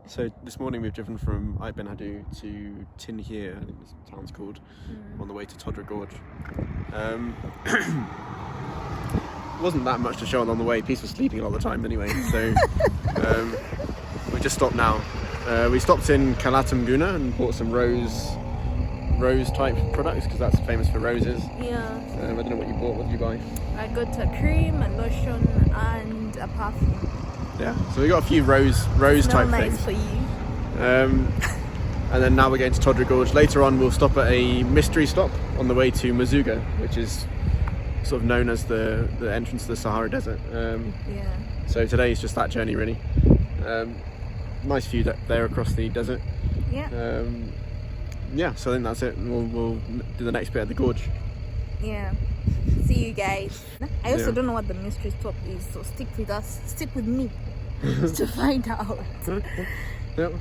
So this morning we've driven from Ait Ben Haddou to Tinhir, I think this town's called, on the way to Todra Gorge. Wasn't that much to show on the way. Peace was sleeping a lot of the time anyway, so we just stopped now. We stopped in Kalatam Guna and bought some rose type products because that's famous for roses. Yeah. I don't know what you bought. What did you buy? I got a cream, a lotion, and a perfume. Yeah, so we got a few rose type nice things. For you. And then now we're going to Todra Gorge. Later on we'll stop at a mystery stop on the way to Merzouga, which is sort of known as the entrance to the Sahara desert. Yeah. So today is just that journey really. Nice view there across the desert. Yeah. Yeah, so I think that's it. We'll do the next bit at the gorge. Yeah. See you guys. I also Yeah. don't know what the mystery stop is, so stick with us. Stick with me to find out. Yep.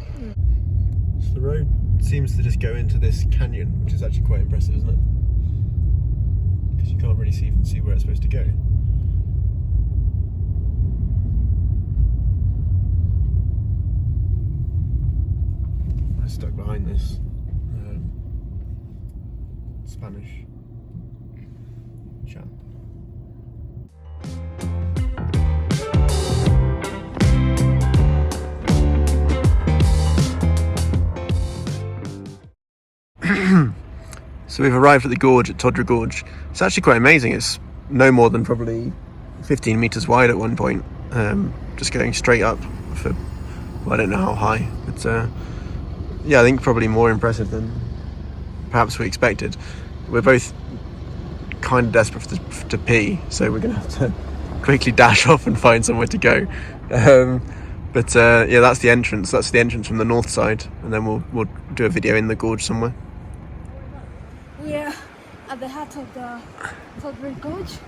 So the road seems to just go into this canyon, which is actually quite impressive, isn't it? Because you can't really see where it's supposed to go. I'm stuck behind this Spanish chap. So we've arrived at the gorge at Todra Gorge. It's actually quite amazing. It's no more than probably 15 metres wide at one point, just going straight up for, well, I don't know how high, but yeah, I think probably more impressive than perhaps we expected. We're both kind of desperate to pee, so we're going to have to quickly dash off and find somewhere to go. But yeah, that's the entrance. That's the entrance from the north side, and then we'll do a video in the gorge somewhere. We are at the heart of the Todra Gorge.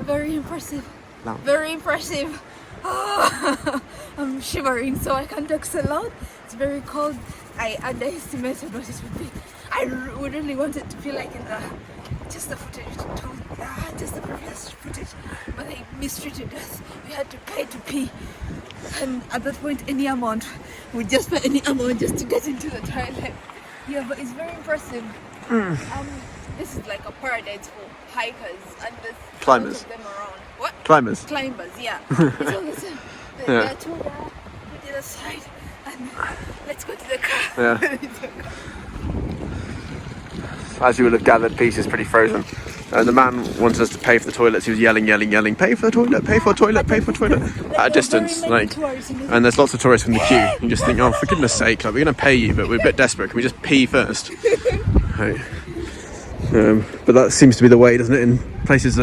Very impressive. No. Very impressive. I'm shivering, so I can't talk so loud. It's very cold. I underestimated what it would be. I really wanted to feel like in just the footage, just the previous footage, but they mistreated us. We had to pay to pee, and at that point, any amount, we just pay any amount just to get into the toilet. Yeah, but it's very impressive. This is like a paradise for hikers and there's Climbers. lots of them around. What? Climbers. Climbers, yeah. It's all the same. There Yeah. are two there, to the other side, and let's go to the car. Yeah. As you will have gathered, Peace is pretty frozen. The man wanted us to pay for the toilets. He was yelling, pay for the toilet, pay for a toilet, pay for a toilet, at a distance, like. And there's lots of tourists in the queue. You just think, oh, for goodness sake, like, we're going to pay you, but we're a bit desperate. Can we just pee first? Right. But that seems to be the way, doesn't it, in places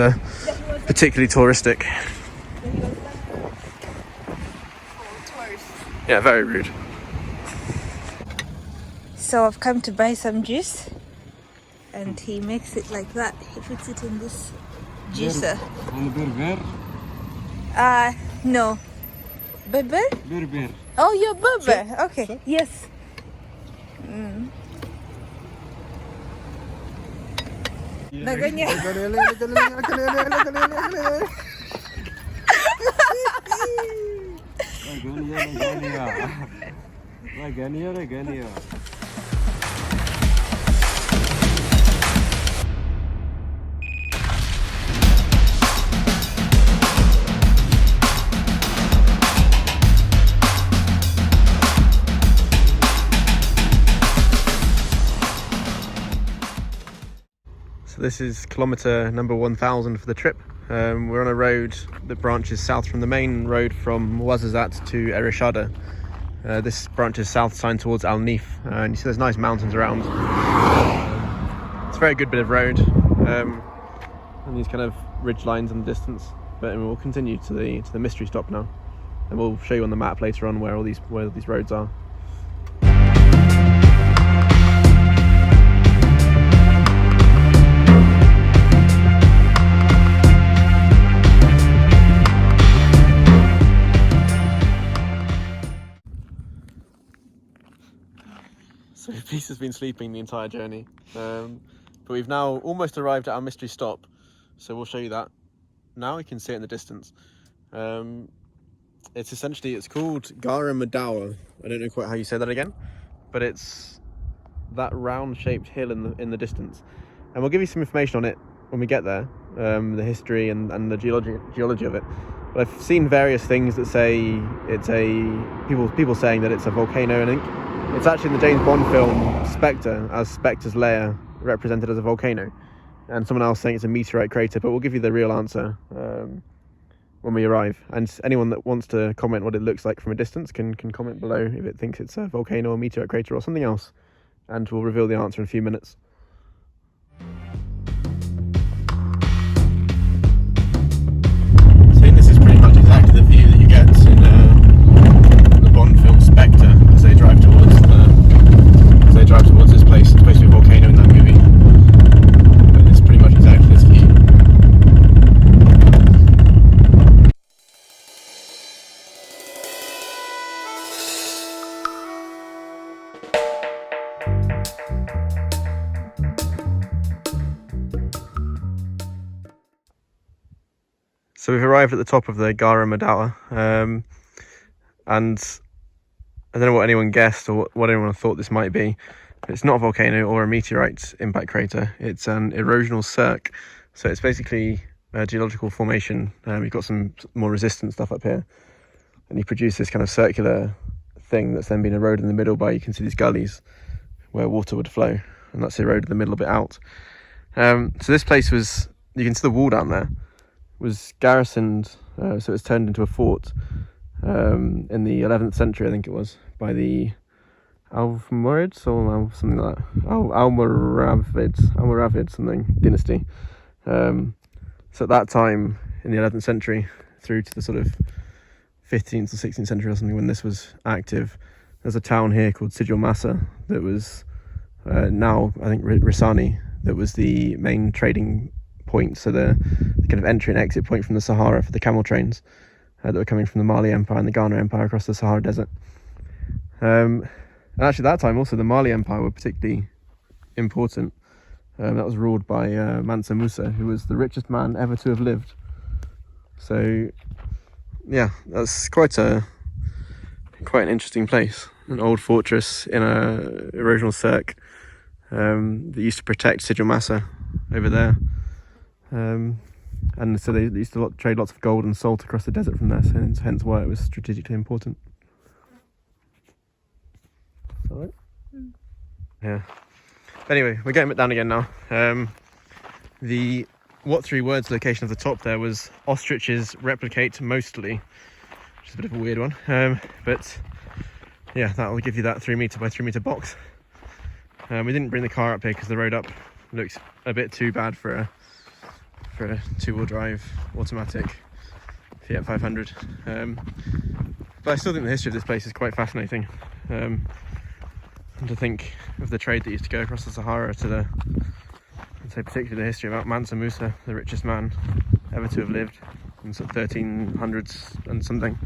particularly touristic. Yeah, very rude. So I've come to buy some juice, and he makes it like that. He puts it in this juicer. No. Berber? Berber. Oh, you're Berber. Okay. Sure. Yes. Naganya. Regania. So this is kilometre number 1000 for the trip. We're on a road that branches south from the main road from Ouarzazate to Ereshada. This branches south side towards Al Nif, and you see there's nice mountains around. It's a very good bit of road, and these kind of ridge lines in the distance. But we'll continue to the mystery stop now, and we'll show you on the map later on where these roads are. So Peace has been sleeping the entire journey, but we've now almost arrived at our mystery stop, so we'll show you that now. You can see it in the distance. It's called Gara Madawa, I don't know quite how you say that again, but it's that round-shaped hill in the distance. And we'll give you some information on it when we get there, the history and the geology of it. But I've seen various things that say it's people saying that it's a volcano. And I think it's actually in the James Bond film Spectre, as Spectre's lair represented as a volcano, and someone else saying it's a meteorite crater. But we'll give you the real answer when we arrive. And anyone that wants to comment what it looks like from a distance can comment below if it thinks it's a volcano or meteorite crater or something else, and we'll reveal the answer in a few minutes. So this is pretty much exactly the view that you get in the Bond film Spectre as they drive towards this place. It's supposed to be a volcano in that movie, but it's pretty much exactly this view. So we've arrived at the top of the Gara Madawa, and I don't know what anyone guessed or what anyone thought this might be. It's not a volcano or a meteorite impact crater. It's an erosional cirque. So it's basically a geological formation. You've got some more resistant stuff up here, and you produce this kind of circular thing that's then been eroded in the middle by, you can see these gullies where water would flow, and that's eroded the middle bit out. So this place was, you can see the wall down there, was garrisoned, so it was turned into a fort in the 11th century, I think it was, by the Almoravids or something like that. Almoravid something dynasty. So at that time, in the 11th century, through to the sort of 15th or 16th century or something, when this was active, there's a town here called Sigil Massa that was now, I think, Risani, that was the main trading point, so the kind of entry and exit point from the Sahara for the camel trains that were coming from the Mali Empire and the Ghana Empire across the Sahara Desert. And actually at that time also the Mali Empire were particularly important. That was ruled by Mansa Musa, who was the richest man ever to have lived. So yeah, that's quite an interesting place, an old fortress in a erosional cirque that used to protect Sigil Massa over there. And so they used to trade lots of gold and salt across the desert from there, so hence why it was strategically important. Is that right? Yeah. Anyway, we're getting it down again now. The what three words location of the top there was ostriches replicate mostly, which is a bit of a weird one. But yeah, that will give you that 3 metre by 3 metre box. We didn't bring the car up here because the road up looks a bit too bad for a two-wheel drive automatic Fiat 500. But I still think the history of this place is quite fascinating. And to think of the trade that used to go across the Sahara to I'd say particularly the history about Mansa Musa, the richest man ever to have lived in sort of 1300s and something,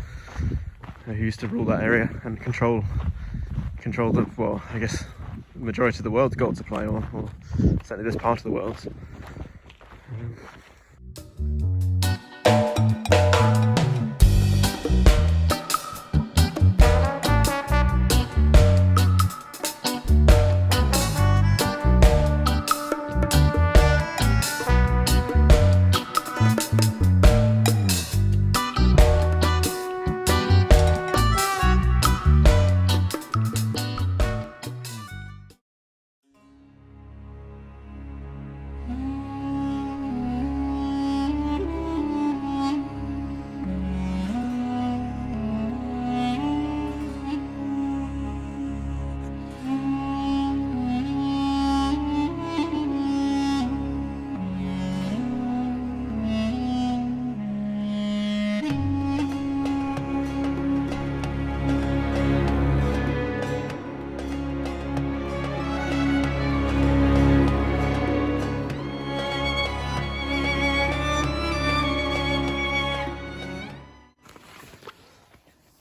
who used to rule that area and control the, well, I guess the majority of the world's gold supply, or certainly this part of the world.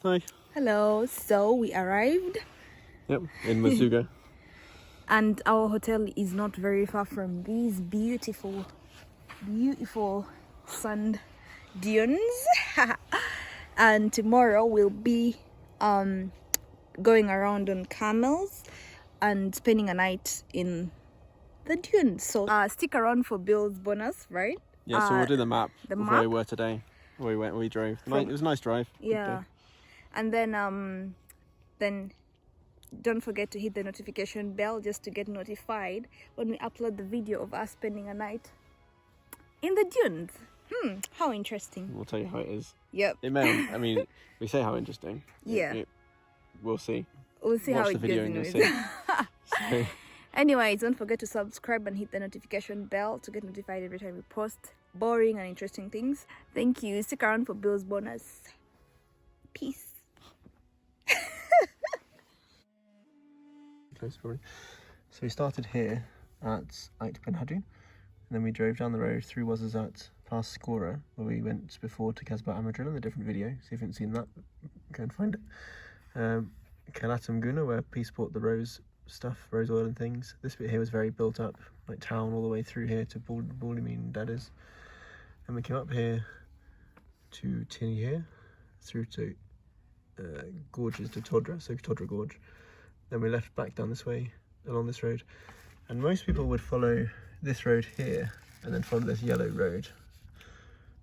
Hi. Hello, so we arrived. Yep, in Merzouga. And our hotel is not very far from these beautiful sand dunes. And tomorrow we'll be going around on camels and spending a night in the dunes. So stick around for Bill's bonus, right? Yeah, so we'll do the map the of where we map? were today. Where we drove. It was a nice drive. Good Yeah. day. And then don't forget to hit the notification bell just to get notified when we upload the video of us spending a night in the dunes. How interesting. We'll tell you how it is. Yep. It may, I mean, we say how interesting. Yeah. We'll see. We'll see Watch how the it video goes and you'll anyways. see. So, Anyways, don't forget to subscribe and hit the notification bell to get notified every time we post boring and interesting things. Thank you. Stick around for Bill's bonus. Peace. close probably. So we started here at Ait Ben Hadou, and then we drove down the road through Ouarzazate past Sahara, where we went before to Kasbah Amadril in a different video. So if you haven't seen that, go and find it. Kalatam Guna, where Peace bought the rose stuff, rose oil and things. This bit here was very built up, like town all the way through here to Boulimine, that is. And we came up here to Tini here, through to gorges to Todra, so Todra Gorge. Then we left back down this way, along this road. And most people would follow this road here and then follow this yellow road.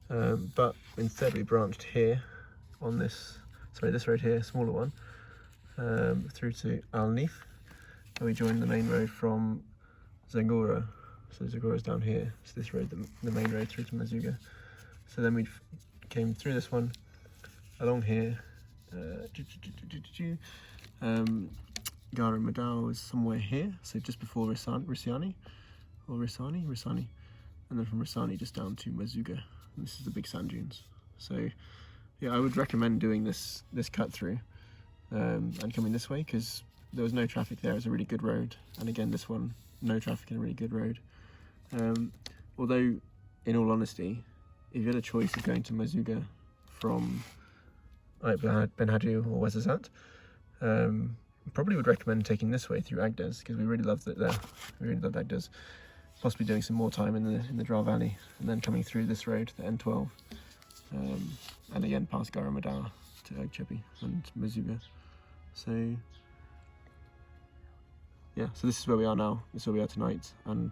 But instead we branched here on this road here, smaller one, through to Al Nif, where we joined the main road from Zagora. So Zagora's down here, so this road, the main road through to Merzouga. So then we came through this one, along here, Gara Madao is somewhere here, so just before Risani, and then from Risani just down to Merzouga. And this is the big sand dunes. So yeah, I would recommend doing this cut through and coming this way, because there was no traffic there. It's a really good road, and again this one, no traffic and a really good road. Although in all honesty, if you had a choice of going to Merzouga from Ben Hadou or Ouarzazate, probably would recommend taking this way through Agdes, because we really loved it there. We really loved Agdes. Possibly doing some more time in the Dra Valley, and then coming through this road, the N12, and again past Gara Madao to Ogchepi and Merzouga. So yeah, so this is where we are now. This is where we are tonight, and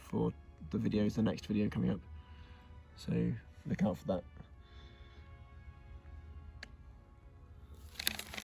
for the videos, the next video coming up. So look out for that.